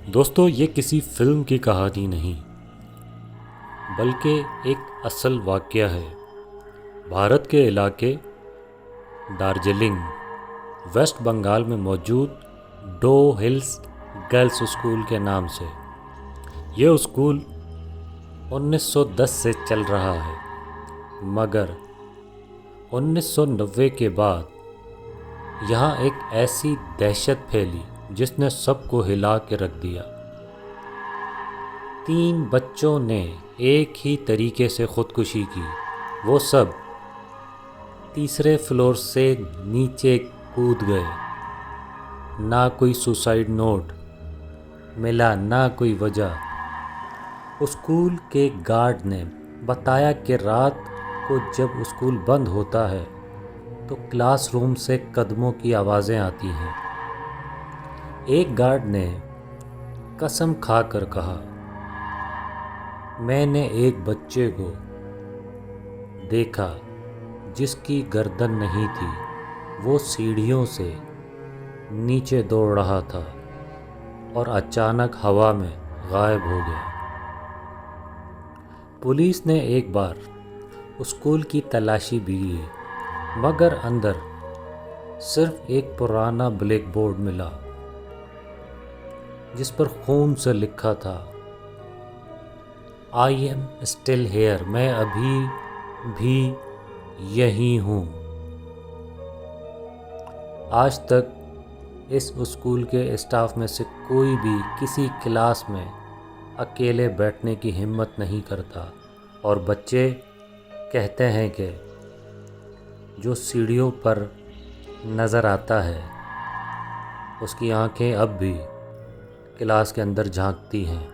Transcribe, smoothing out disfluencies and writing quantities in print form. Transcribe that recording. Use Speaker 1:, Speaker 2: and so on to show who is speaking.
Speaker 1: دوستو، یہ کسی فلم کی کہانی نہیں بلکہ ایک اصل واقعہ ہے۔ بھارت کے علاقے دارجلنگ، ویسٹ بنگال میں موجود ڈو ہلز گرلز اسکول کے نام سے۔ یہ اسکول 1910 سے چل رہا ہے، مگر 1990 کے بعد یہاں ایک ایسی دہشت پھیلی جس نے سب کو ہلا کے رکھ دیا۔ 3 بچوں نے ایک ہی طریقے سے خودکشی کی، وہ سب تیسرے فلور سے نیچے کود گئے۔ نہ کوئی سوسائیڈ نوٹ ملا، نہ کوئی وجہ۔ اسکول کے گارڈ نے بتایا کہ رات کو جب اسکول بند ہوتا ہے تو کلاس روم سے قدموں کی آوازیں آتی ہیں۔ ایک گارڈ نے قسم کھا کر کہا، میں نے ایک بچے کو دیکھا جس کی گردن نہیں تھی، وہ سیڑھیوں سے نیچے دوڑ رہا تھا اور اچانک ہوا میں غائب ہو گیا۔ پولیس نے ایک بار اسکول کی تلاشی بھی لی، مگر اندر صرف ایک پرانا بلیک بورڈ ملا جس پر خون سے لکھا تھا، I am still here، میں ابھی بھی یہیں ہوں۔ آج تک اس اسکول کے اسٹاف میں سے کوئی بھی کسی کلاس میں اکیلے بیٹھنے کی ہمت نہیں کرتا، اور بچے کہتے ہیں کہ جو سیڑھیوں پر نظر آتا ہے اس کی آنکھیں اب بھی کلاس کے اندر جھانکتی ہیں۔